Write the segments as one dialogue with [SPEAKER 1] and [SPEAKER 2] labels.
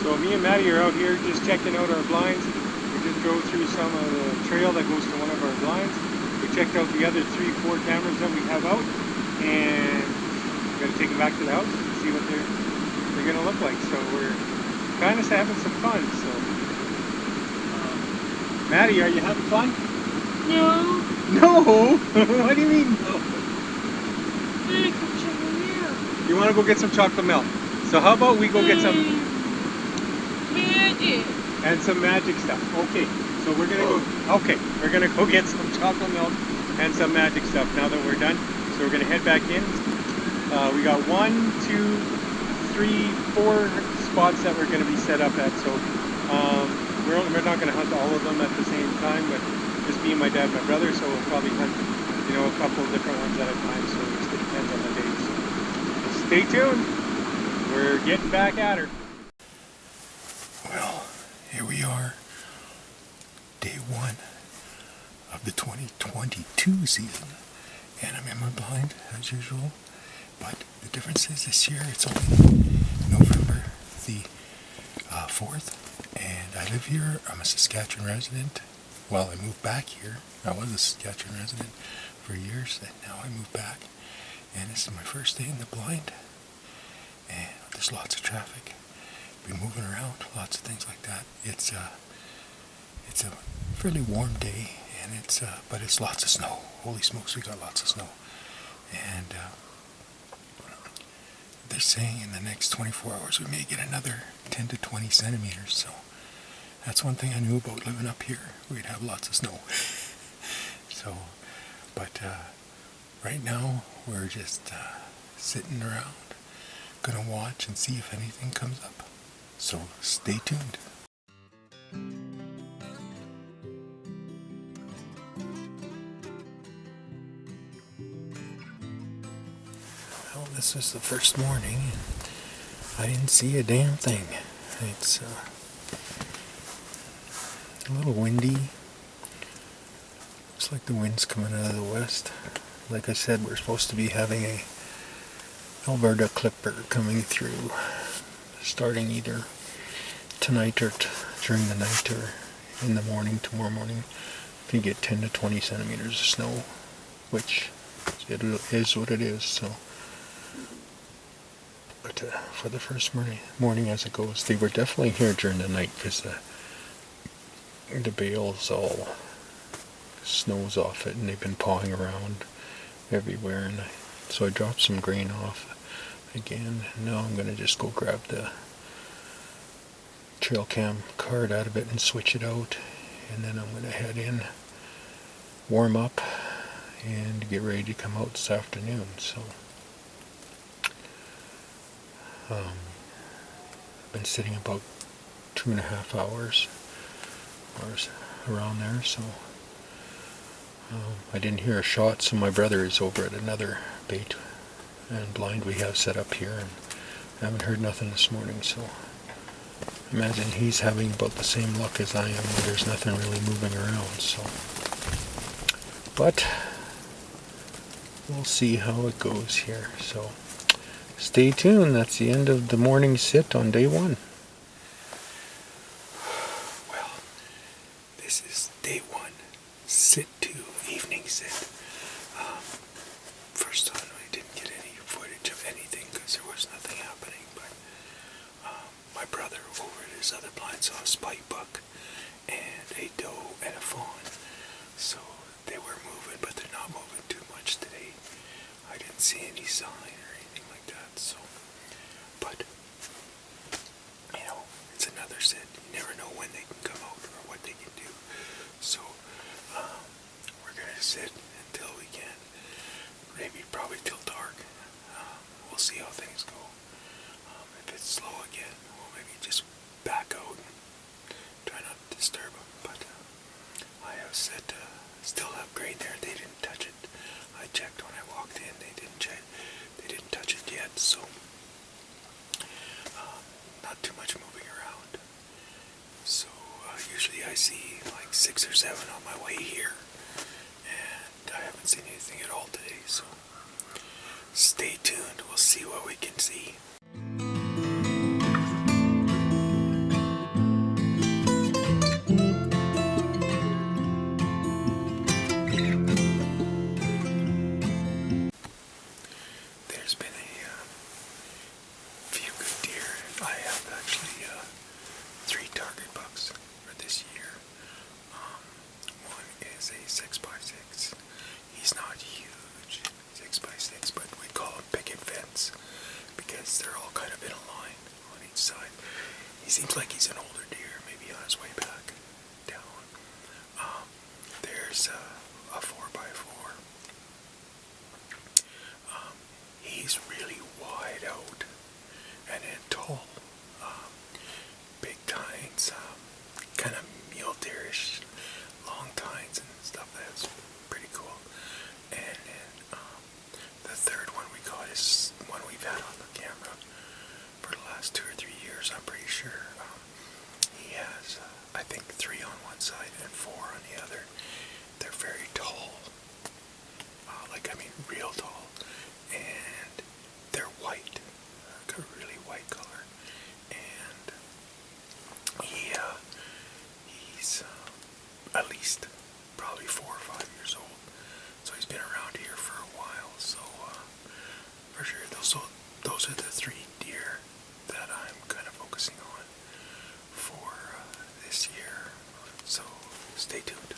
[SPEAKER 1] So me and Maddie are out here just checking out our blinds. We just drove through some of the trail that goes to one of our blinds. We checked out the other 3-4 cameras that we have out, and we're gonna take them back to the house and see what they're gonna look like. So we're kind of having some fun. So Maddie, are you having fun?
[SPEAKER 2] No.
[SPEAKER 1] No? What do you mean no? You want to go get some chocolate milk? So how about we go get some
[SPEAKER 2] magic
[SPEAKER 1] and some magic stuff? Okay. So we're gonna go. Okay, we're gonna go get some chocolate milk and some magic stuff now that we're done. So we're gonna head back in. We got 1, 2, 3, 4 spots that we're gonna be set up at. So we're not gonna hunt all of them at the same time, but just me and my dad and my brother. So we'll probably hunt, a couple of different ones at a time. So it just depends on the day. So stay tuned. We're getting back at her.
[SPEAKER 3] Well, here we are. Day 1 of the 2022 season, and I'm in my blind as usual, but the difference is this year it's only November the 4th, and I live here. I'm a Saskatchewan resident. Well, I moved back here. I was a Saskatchewan resident for years, and now I moved back, and this is my first day in the blind, and there's lots of traffic. Been moving around, lots of things like that. It's a fairly warm day, and but it's lots of snow. Holy smokes, we got lots of snow. And they're saying in the next 24 hours we may get another 10 to 20 centimeters. So that's one thing I knew about living up here. We'd have lots of snow. So, but right now we're just sitting around, gonna watch and see if anything comes up. So stay tuned. Well, this is the first morning, and I didn't see a damn thing. It's a little windy. Looks like the wind's coming out of the west. Like I said, we're supposed to be having a Alberta clipper coming through, starting either tonight or during the night or in the morning, tomorrow morning. You get 10 to 20 centimeters of snow, which it is what it is. So, but for the first morning as it goes, they were definitely here during the night because the bales all snows off it, and they've been pawing around everywhere. And so I dropped some grain off again. Now I'm going to just go grab the trail cam card out of it and switch it out, and then I'm going to head in, warm up, and get ready to come out this afternoon. So I've been sitting about 2.5 hours or around there. So I didn't hear a shot, so my brother is over at another bait and blind we have set up here, and I haven't heard nothing this morning. So I imagine he's having about the same luck as I am, where there's nothing really moving around. So, but we'll see how it goes here. So stay tuned. That's the end of the morning sit on day 1. Well, this is day 1, sit 2, evening sit. First time I didn't get any footage of anything because there was nothing happening, but my brother over at his other blind saw a spike buck and a doe and a fawn. So they were moving, but they're not moving too much today. I didn't see any sign or anything like that. So, but it's another sit. You never know when they can come out or what they can do. So we're gonna sit until we can. Maybe probably till dark. We'll see how things go. If it's slow again, we'll maybe just back out and try not to disturb them. But I have said still have grain there. They didn't touch it. I checked when I walked in. They didn't touch it yet. So not too much moving around. So usually I see like 6 or 7 on my way here, and I haven't seen anything at all today. So stay tuned. We'll see what we can see. actually 3 target bucks for this year. One is a 6x6. He's not huge, 6x6, but we call him picket fence because they're all kind of in a line on each side. He seems like he's an older deer, maybe on his way back down. There's a 4x4. He's really wide out and then tall. Big tines, kind of mule deerish, long tines and stuff. That's pretty cool. And then the third one we got is one we've had on the camera for the last 2 or 3 years, I'm pretty sure. He has, I think, 3 on one side and 4 on the other. They're very tall. Real tall. And they're white. Like a really white color. And he's at least probably 4 or 5 years old. So he's been around here for a while. So for sure, those are the 3 deer that I'm kind of focusing on for this year. So stay tuned.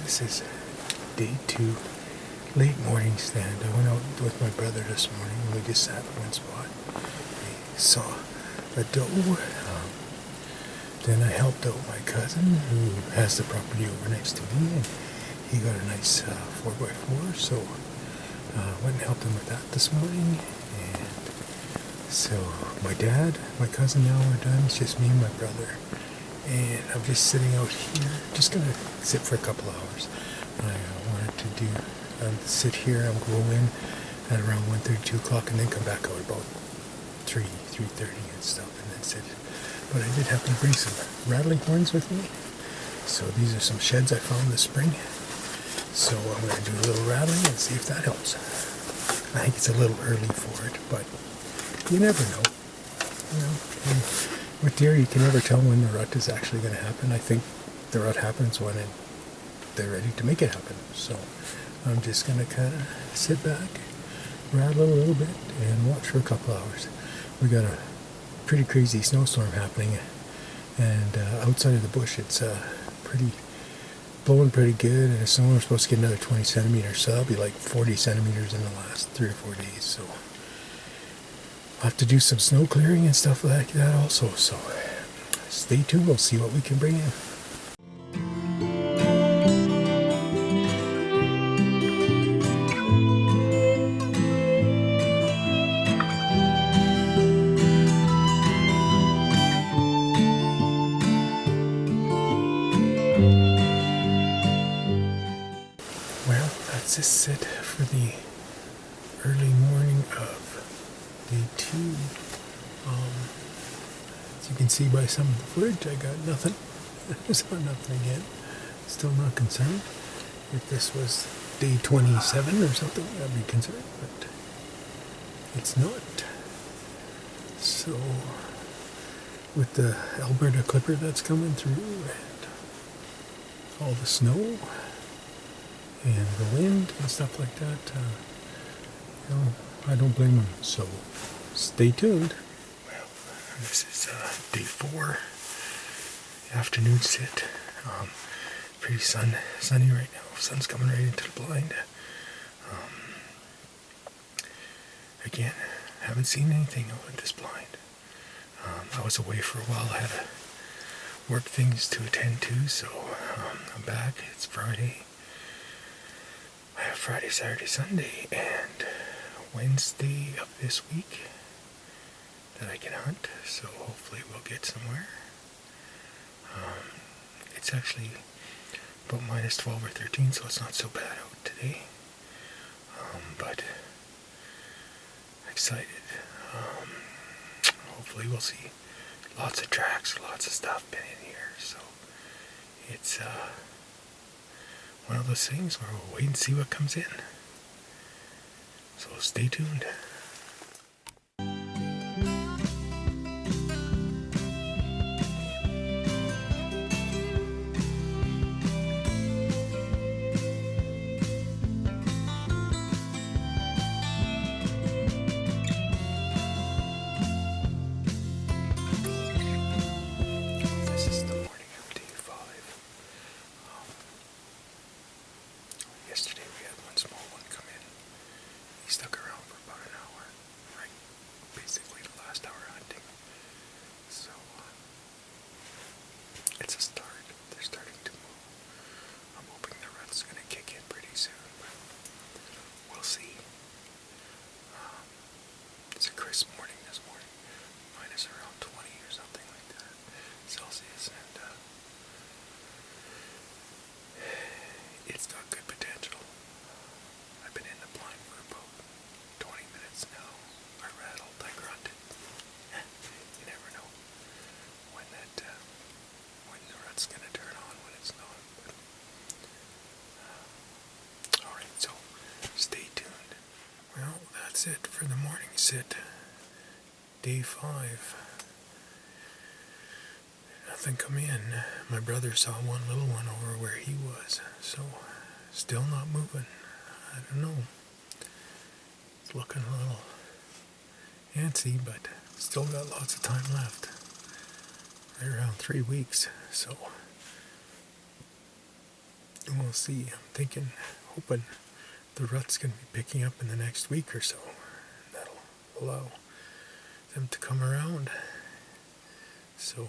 [SPEAKER 3] This is day 2, late morning stand. I went out with my brother this morning and we just sat in one spot. We saw a doe. Then I helped out my cousin who has the property over next to me, and he got a nice 4x4, so went and helped him with that this morning. And so my dad, my cousin now are done. It's just me and my brother. And I'm just sitting out here, just going to sit for a couple hours. I wanted to sit here, I'll go in at around 1:30, 2 o'clock, and then come back out about 3:30 and stuff, and then sit. But I did happen to bring some rattling horns with me. So these are some sheds I found this spring. So I'm going to do a little rattling and see if that helps. I think it's a little early for it, but you never know. With deer, you can never tell when the rut is actually going to happen. I think the rut happens when they're ready to make it happen. So I'm just going to kind of sit back, rattle a little bit, and watch for a couple hours. We got a pretty crazy snowstorm happening, and outside of the bush, it's blowing pretty good. And the snow, we're supposed to get another 20 centimeters, so that'll be like 40 centimeters in the last 3 or 4 days. So I'll have to do some snow clearing and stuff like that also, so stay tuned, we'll see what we can bring in. Well, that's just it for the early morning of day 2. As you can see by some of the footage, I got nothing. I saw nothing again. Still not concerned. If this was day 27 or something, I'd be concerned, but it's not. So, with the Alberta Clipper that's coming through, and all the snow, and the wind, and stuff like that, I don't blame them, so stay tuned. Well, this is day 4, afternoon sit. Pretty sunny right now. Sun's coming right into the blind. Again, haven't seen anything over this blind. I was away for a while. I had work things to attend to, so I'm back. It's Friday. I have Friday, Saturday, Sunday, and Wednesday of this week that I can hunt, so hopefully we'll get somewhere. It's actually about minus 12 or 13, so it's not so bad out today, but excited. Hopefully we'll see lots of tracks, lots of stuff been in here, so it's one of those things where we'll wait and see what comes in. So stay tuned. that's it for the morning sit. Day 5. Nothing come in. My brother saw one little one over where he was, so still not moving. I don't know. It's looking a little antsy, but still got lots of time left. Right around 3 weeks, so we'll see. I'm thinking, hoping the rut's going to be picking up in the next week or so. That'll allow them to come around. So,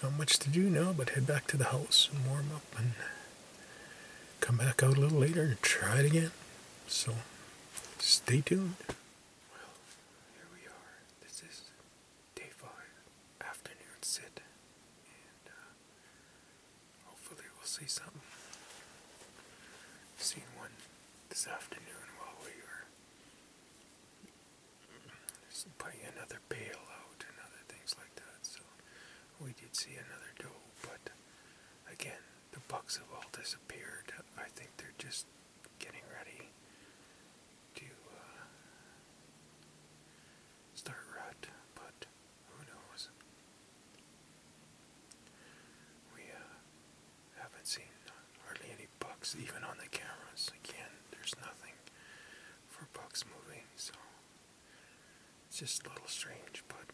[SPEAKER 3] not much to do now, but head back to the house and warm up and come back out a little later and try it again. So, stay tuned. Well, here we are. This is day 5, afternoon sit. And hopefully we'll see something. Seen one this afternoon while we were putting another bale out and other things like that. So we did see another doe, but again, the bucks have all disappeared. I think they're just getting ready to start rut, but who knows? We haven't seen hardly any bucks, even on the cameras. Again, there's nothing for bucks moving, so it's just a little strange, but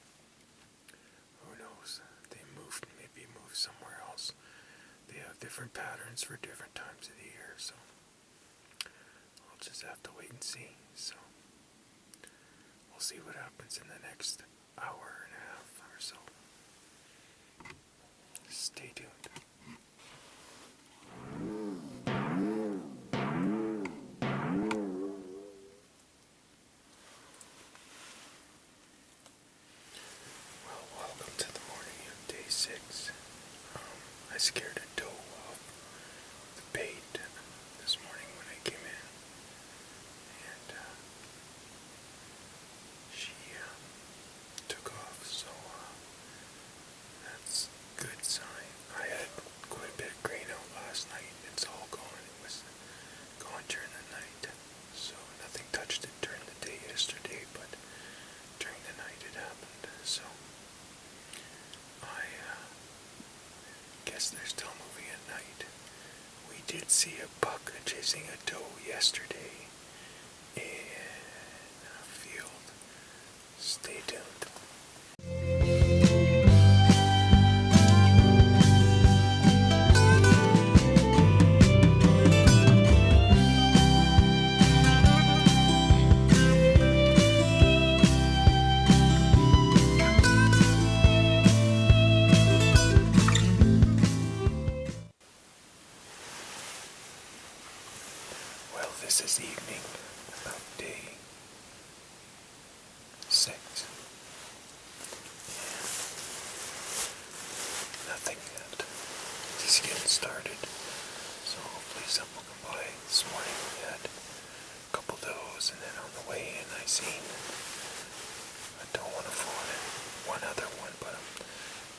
[SPEAKER 3] who knows? They maybe moved somewhere else. They have different patterns for different times of the year, so I'll just have to wait and see. So we'll see what happens in the next hour and a half or so. Stay tuned. Welcome to the morning of day 6. I scared a doe off the bait this morning when I came in, and she took off, so that's a good sign. I had quite a bit of grain out last night. It's all gone. It was gone during the night, so nothing touched it during the day yesterday, but during the night it happened, so I guess they're still moving at night. We did see a buck chasing a doe yesterday in a field. Stay tuned. Well, this is evening of day 6. Nothing yet. Just getting started. So hopefully some will come by. This morning we had a couple does, and then on the way in I seen, I don't want to phone it, one other one, but I'm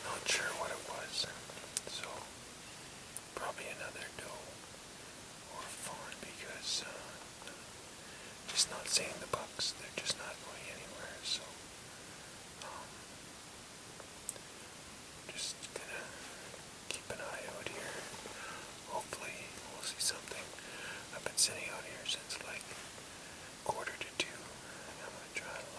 [SPEAKER 3] not sure what it was. So probably another doe or fawn, because just not seeing the bucks. They're just not going anywhere, so just gonna keep an eye out here. Hopefully we'll see something. I've been sitting out here since like 1:45. I'm gonna try to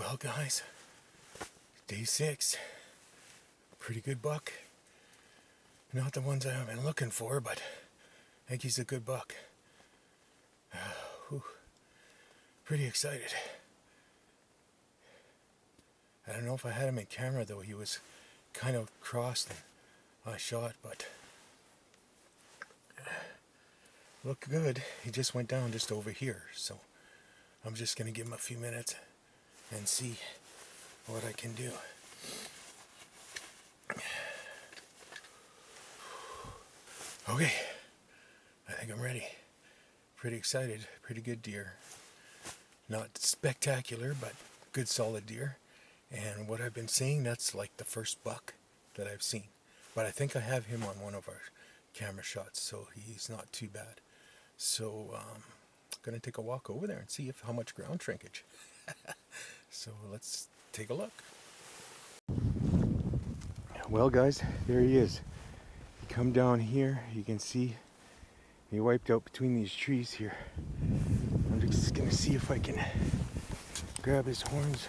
[SPEAKER 3] Well, guys, day 6. Pretty good buck. Not the ones I've been looking for, but I think he's a good buck. Pretty excited. I don't know if I had him in camera though. He was kind of crossed and I shot, but looked good. He just went down just over here, so I'm just gonna give him a few minutes and see what I can do. Okay, I think I'm ready. Pretty excited. Pretty good deer. Not spectacular, but good solid deer. And what I've been seeing, that's like the first buck that I've seen. But I think I have him on one of our camera shots, so he's not too bad. So I'm going to take a walk over there and see how much ground shrinkage. So let's take a look. Well, guys, there he is. You come down here, you can see he wiped out between these trees here. I'm just going to see if I can grab his horns.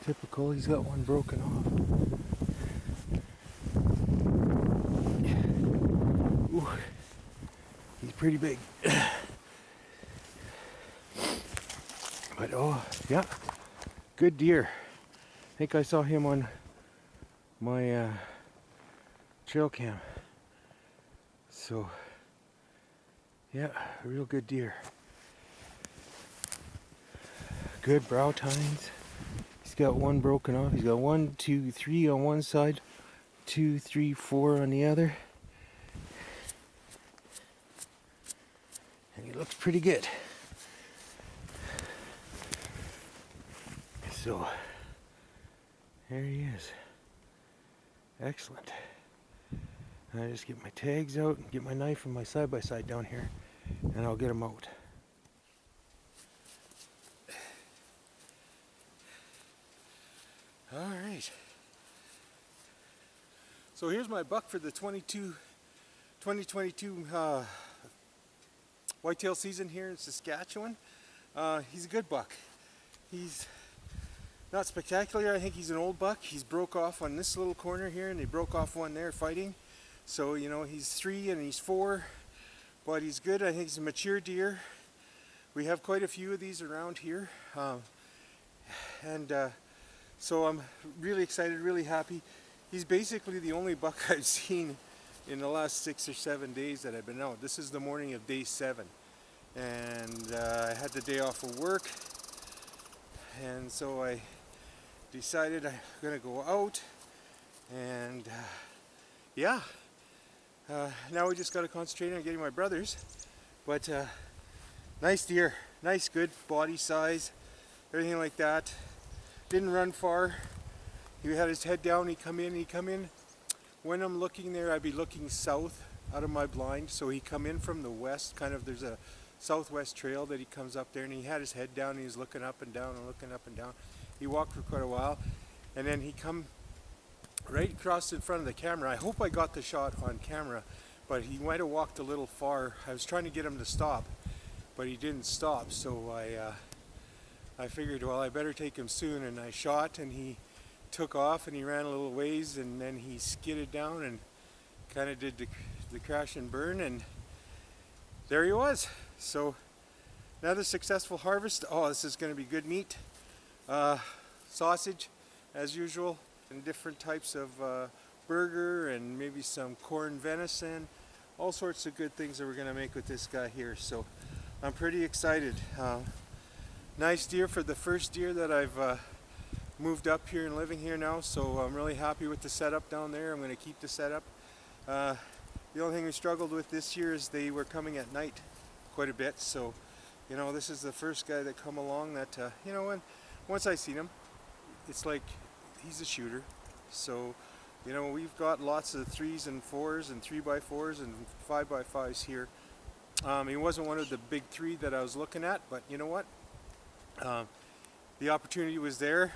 [SPEAKER 3] Typical, he's got one broken off. Ooh, he's pretty big. But oh, yeah, good deer. I think I saw him on my trail cam. So, yeah, a real good deer. Good brow tines. He's got one broken off. He's got 1, 2, 3 on one side, 2, 3, 4 on the other. And he looks pretty good. So, there he is. Excellent. I just get my tags out and get my knife and my side-by-side down here, and I'll get him out. All right. So here's my buck for the 2022 whitetail season here in Saskatchewan. He's a good buck. He's not spectacular. I think he's an old buck. He's broke off on this little corner here, and he broke off one there fighting. So, you know, he's 3 and he's 4, but he's good. I think he's a mature deer. We have quite a few of these around here. So I'm really excited, really happy. He's basically the only buck I've seen in the last 6 or 7 days that I've been out. This is the morning of day 7. And I had the day off of work. And so I decided I'm gonna go out. And yeah. Now we just gotta concentrate on getting my brothers. But nice deer, nice good body size, everything like that. Didn't run far. He had his head down, he'd come in. When I'm looking there, I'd be looking south out of my blind. So he come in from the west, kind of, there's a southwest trail that he comes up there, and he had his head down and he was looking up and down and looking up and down. He walked for quite a while, and then he come right across in front of the camera. I hope I got the shot on camera, but he might have walked a little far. I was trying to get him to stop, but he didn't stop, so I figured, well, I better take him soon, and I shot, and he took off, and he ran a little ways, and then he skidded down and kind of did the crash and burn, and there he was. So another successful harvest. Oh, this is going to be good meat. Sausage, as usual, and different types of burger, and maybe some corn venison. All sorts of good things that we're going to make with this guy here. So I'm pretty excited. Nice deer for the first deer that I've moved up here and living here now, so I'm really happy with the setup down there. I'm going to keep the setup. The only thing we struggled with this year is they were coming at night quite a bit, so you know, this is the first guy that come along that you know, once I seen him, it's like he's a shooter. So you know, we've got lots of 3s and 4s and 3x4s and 5x5s here. He wasn't one of the big 3 that I was looking at, but you know what? The opportunity was there.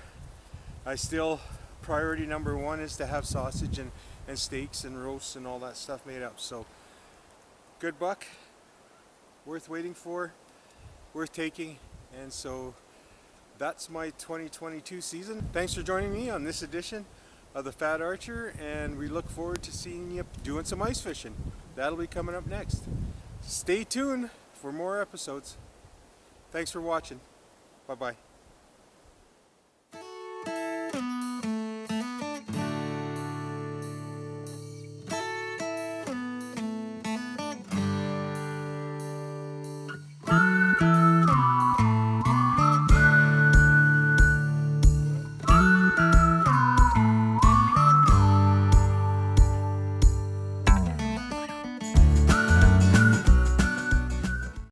[SPEAKER 3] I still, priority number 1 is to have sausage and steaks and roasts and all that stuff made up. So good buck, worth waiting for, worth taking, and so
[SPEAKER 1] that's my 2022 season. Thanks for joining me on this edition of the Fat Archer, and we look forward to seeing you doing some ice fishing. That'll be coming up next. Stay tuned for more episodes. Thanks for watching. Bye-bye.